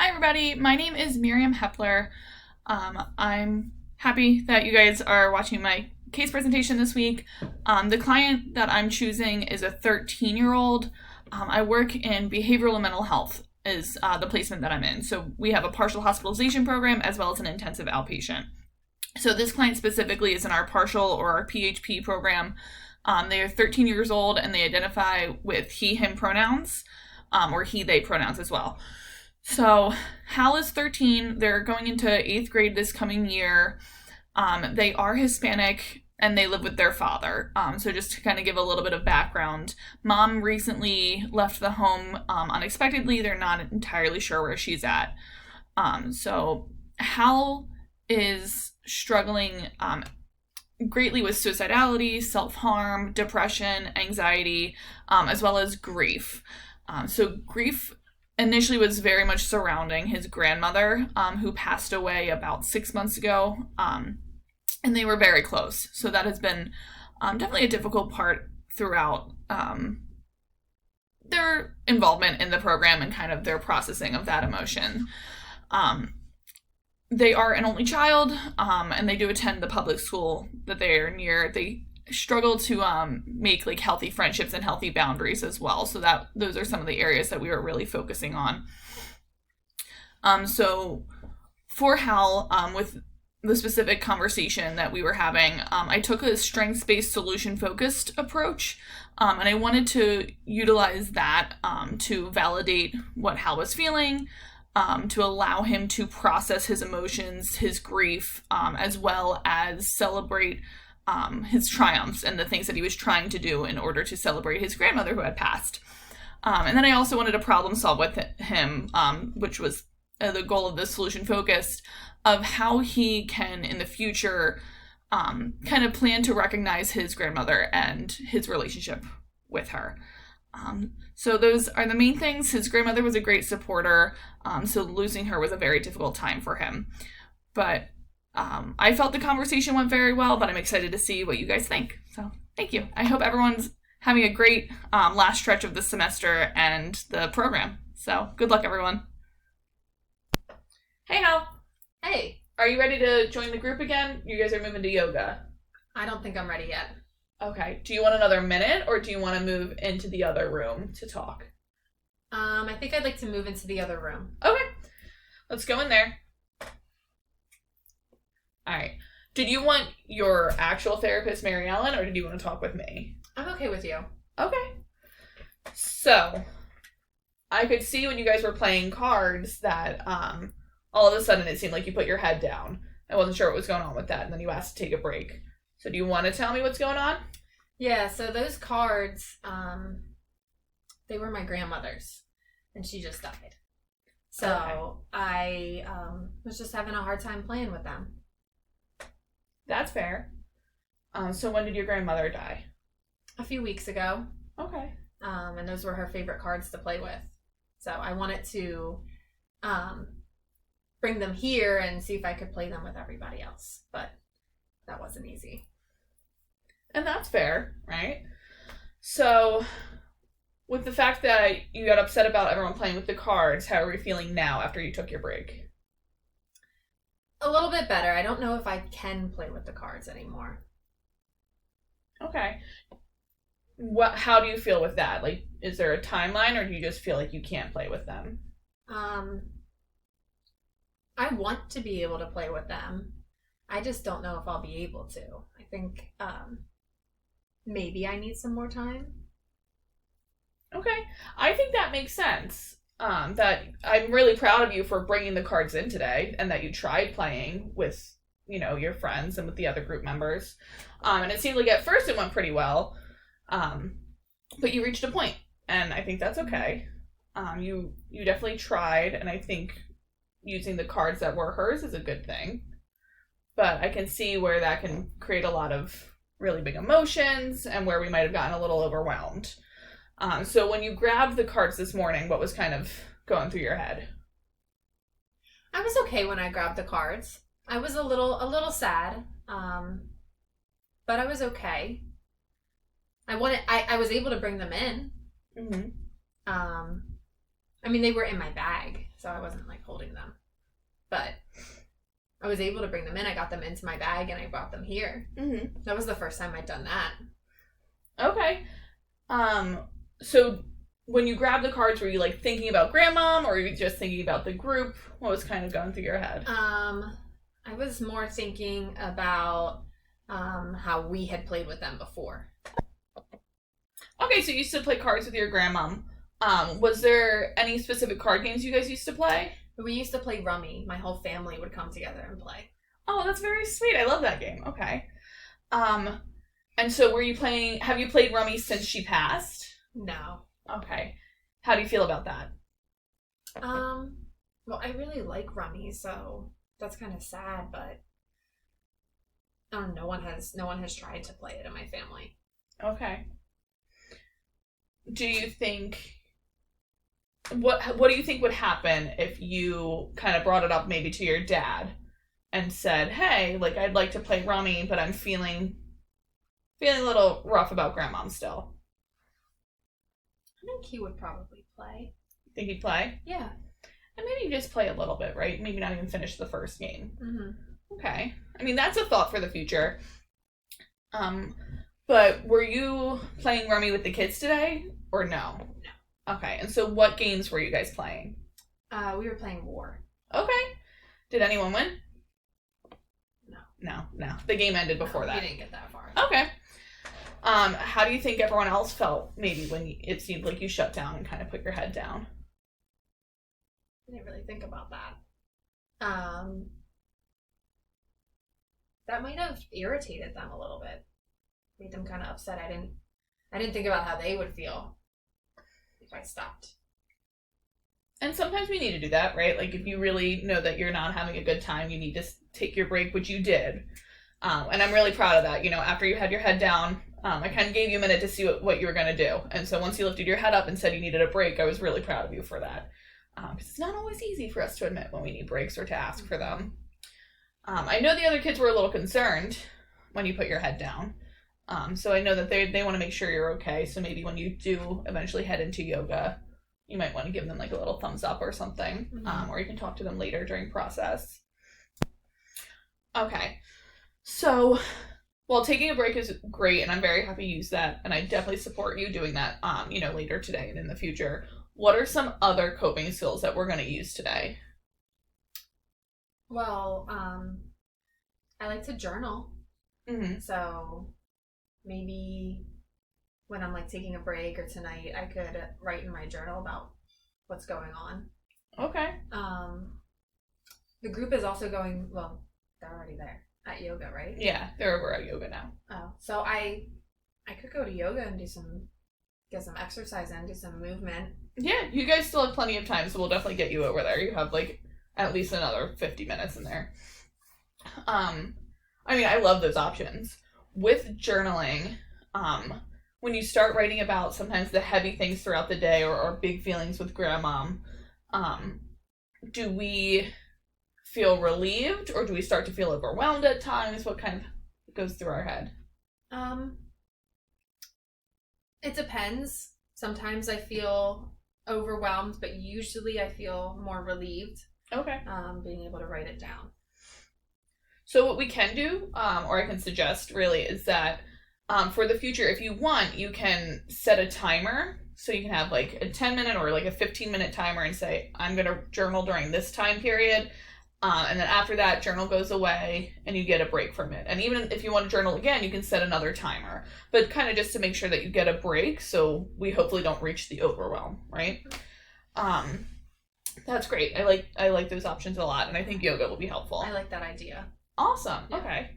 Hi, everybody. My name is Miriam Heppler. I'm happy that you guys are watching my case presentation this week. The client that I'm choosing is a 13-year-old. I work in behavioral and mental health is the placement that I'm in. So we have a partial hospitalization program as well as an intensive outpatient. So this client specifically is in our partial or our PHP program. They are 13 years old and they identify with he, him pronouns, or he, they pronouns as well. So Hal is 13. They're going into 8th grade this coming year. They are Hispanic and they live with their father. So just to kind of give a little bit of background, mom recently left the home unexpectedly. They're not entirely sure where she's at. So Hal is struggling greatly with suicidality, self-harm, depression, anxiety, as well as grief. So grief initially was very much surrounding his grandmother, who passed away about 6 months ago, and they were very close. So that has been definitely a difficult part throughout their involvement in the program and kind of their processing of that emotion. They are an only child, and they do attend the public school that they are near. They struggle to make like healthy friendships and healthy boundaries as well. So that those are some of the areas that we were really focusing on. So for Hal, with the specific conversation that we were having, I took a strengths-based solution-focused approach, and I wanted to utilize that to validate what Hal was feeling, to allow him to process his emotions, his grief, as well as celebrate his triumphs and the things that he was trying to do in order to celebrate his grandmother who had passed. And then I also wanted to problem solve with him, which was the goal of the solution focused, of how he can in the future kind of plan to recognize his grandmother and his relationship with her. So those are the main things. His grandmother was a great supporter, so losing her was a very difficult time for him. But I felt the conversation went very well, but I'm excited to see what you guys think. So thank you. I hope everyone's having a great last stretch of the semester and the program. So good luck, everyone. Hey, Hal. Hey. Are you ready to join the group again? You guys are moving to yoga. I don't think I'm ready yet. Okay. Do you want another minute or do you want to move into the other room to talk? I think I'd like to move into the other room. Okay. Let's go in there. All right. Did you want your actual therapist, Mary Ellen, or did you want to talk with me? I'm okay with you. Okay. So, I could see when you guys were playing cards that all of a sudden it seemed like you put your head down. I wasn't sure what was going on with that, and then you asked to take a break. So do you want to tell me what's going on? Yeah, so those cards, they were my grandmother's, and she just died. So okay. I was just having a hard time playing with them. That's fair. So when did your grandmother die? A few weeks ago. Okay. And those were her favorite cards to play with. So I wanted to bring them here and see if I could play them with everybody else. But that wasn't easy. And that's fair, right? So with the fact that you got upset about everyone playing with the cards, how are you feeling now after you took your break? A little bit better. I don't know if I can play with the cards anymore. Okay. How do you feel with that? Like, is there a timeline or do you just feel like you can't play with them? I want to be able to play with them. I just don't know if I'll be able to. I think maybe I need some more time. Okay. I think that makes sense. That I'm really proud of you for bringing the cards in today and that you tried playing with, your friends and with the other group members. And it seemed like at first it went pretty well. But you reached a point, and I think that's okay. You definitely tried, and I think using the cards that were hers is a good thing. But I can see where that can create a lot of really big emotions and where we might have gotten a little overwhelmed. So when you grabbed the cards this morning, what was kind of going through your head? I was okay when I grabbed the cards. I was a little sad, but I was okay. I was able to bring them in. Mm-hmm. I mean, they were in my bag, so I wasn't like holding them. But I was able to bring them in. I got them into my bag and I brought them here. Mm-hmm. That was the first time I'd done that. Okay. So when you grabbed the cards, were you like thinking about grandmom, or were you just thinking about the group? What was kind of going through your head? I was more thinking about how we had played with them before. Okay, so you used to play cards with your grandmom. Was there any specific card games you guys used to play? We used to play Rummy. My whole family would come together and play. Oh, that's very sweet. I love that game. Okay. And so have you played Rummy since she passed? No. Okay. How do you feel about that? Well, I really like Rummy, so that's kind of sad, but no one has tried to play it in my family. Okay. Do you think what do you think would happen if you kind of brought it up maybe to your dad and said, "Hey, like I'd like to play Rummy, but I'm feeling a little rough about grandmom still." I think he would probably play. Think he'd play? Yeah. And maybe just play a little bit, right? Maybe not even finish the first game. Mm-hmm. Okay. I mean, that's a thought for the future. But were you playing Rummy with the kids today, or no? No. Okay. And so what games were you guys playing? We were playing War. Okay. Did anyone win? No. No. The game ended before that. We didn't get that far. Okay. How do you think everyone else felt maybe when it seemed like you shut down and kind of put your head down? I didn't really think about that. That might have irritated them a little bit. Made them kind of upset. I didn't think about how they would feel if I stopped. And sometimes we need to do that, right? Like if you really know that you're not having a good time, you need to take your break, which you did. And I'm really proud of that. You know, after you had your head down, I kind of gave you a minute to see what you were going to do. And so once you lifted your head up and said you needed a break, I was really proud of you for that. Because it's not always easy for us to admit when we need breaks or to ask for them. I know the other kids were a little concerned when you put your head down. So I know that they want to make sure you're okay. So maybe when you do eventually head into yoga, you might want to give them like a little thumbs up or something. Mm-hmm. Or you can talk to them later during process. Okay. So, well, taking a break is great, and I'm very happy you use that, and I definitely support you doing that, later today and in the future. What are some other coping skills that we're going to use today? Well, I like to journal. Mm-hmm. So maybe when I'm like taking a break or tonight, I could write in my journal about what's going on. Okay. The group is also going, well, they're already there at yoga, right? Yeah, they're over at yoga now. Oh, so I could go to yoga and get some exercise in, do some movement. Yeah, you guys still have plenty of time, so we'll definitely get you over there. You have like at least another 50 minutes in there. I mean, I love those options. With journaling, when you start writing about sometimes the heavy things throughout the day or big feelings with grandmom, do we feel relieved or do we start to feel overwhelmed at times? What kind of goes through our head? It depends. Sometimes I feel overwhelmed, but usually I feel more relieved. Okay. Being able to write it down. So what we can do, or I can suggest really, is that for the future, if you want, you can set a timer. So you can have like a 10-minute or like a 15-minute timer and say, I'm going to journal during this time period. And then after that, journal goes away and you get a break from it. And even if you want to journal again, you can set another timer. But kind of just to make sure that you get a break so we hopefully don't reach the overwhelm, right? That's great. I like those options a lot, and I think yoga will be helpful. I like that idea. Awesome. Yeah. Okay.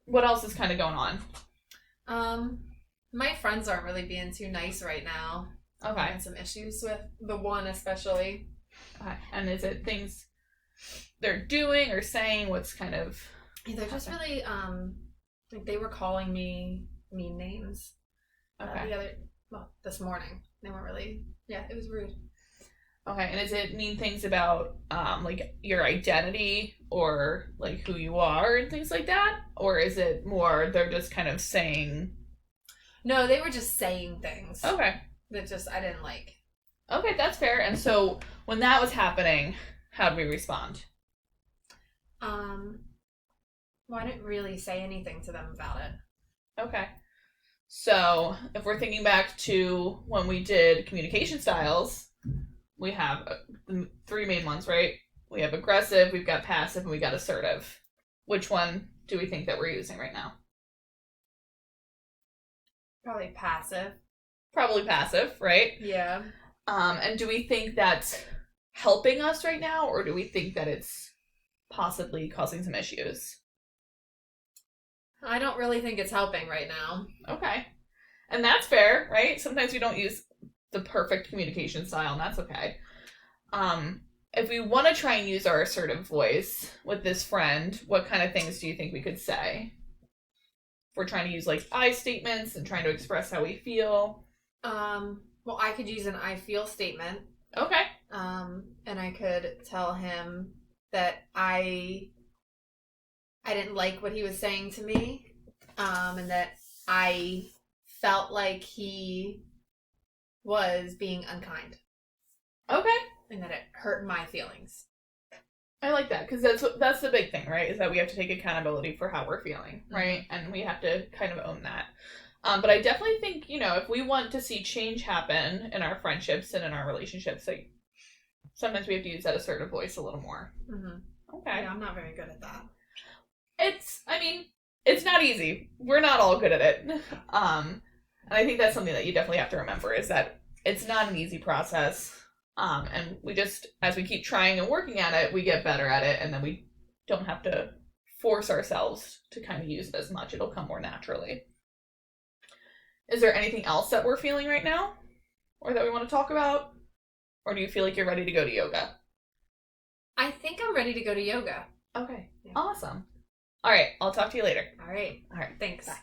What else is kind of going on? My friends aren't really being too nice right now. Okay. Having some issues with the one especially. Okay. And is it things they're doing or saying? What's kind of... They're just really, like they were calling me mean names. Okay. This morning. They weren't really, it was rude. Okay, and is it mean things about, like, your identity or, like, who you are and things like that? Or is it more they're just kind of saying... No, they were just saying things. Okay. That just, I didn't like. Okay, that's fair. And so when that was happening, how did we respond? Well, I didn't really say anything to them about it. Okay. So if we're thinking back to when we did communication styles, we have the three main ones, right? We have aggressive, we've got passive, and we got assertive. Which one do we think that we're using right now? Probably passive. Probably passive, right? Yeah. And do we think that's helping us right now, or do we think that it's possibly causing some issues? I don't really think it's helping right now. Okay. And that's fair, right? Sometimes we don't use the perfect communication style, and that's okay. If we want to try and use our assertive voice with this friend, what kind of things do you think we could say? If we're trying to use like I statements and trying to express how we feel. Well, I could use an I feel statement. Okay. And I could tell him that I didn't like what he was saying to me, and that I felt like he was being unkind. Okay. And that it hurt my feelings. I like that, because that's the big thing, right? Is that we have to take accountability for how we're feeling, right? Mm-hmm. And we have to kind of own that. But I definitely think, if we want to see change happen in our friendships and in our relationships, like sometimes we have to use that assertive voice a little more. Mm-hmm. Okay. Yeah, I'm not very good at that. It's not easy. We're not all good at it. And I think that's something that you definitely have to remember, is that it's not an easy process. And we just, as we keep trying and working at it, we get better at it, and then we don't have to force ourselves to kind of use it as much. It'll come more naturally. Is there anything else that we're feeling right now, or that we want to talk about? Or do you feel like you're ready to go to yoga? I think I'm ready to go to yoga. Okay. Yeah. Awesome. All right. I'll talk to you later. All right. Thanks. Bye.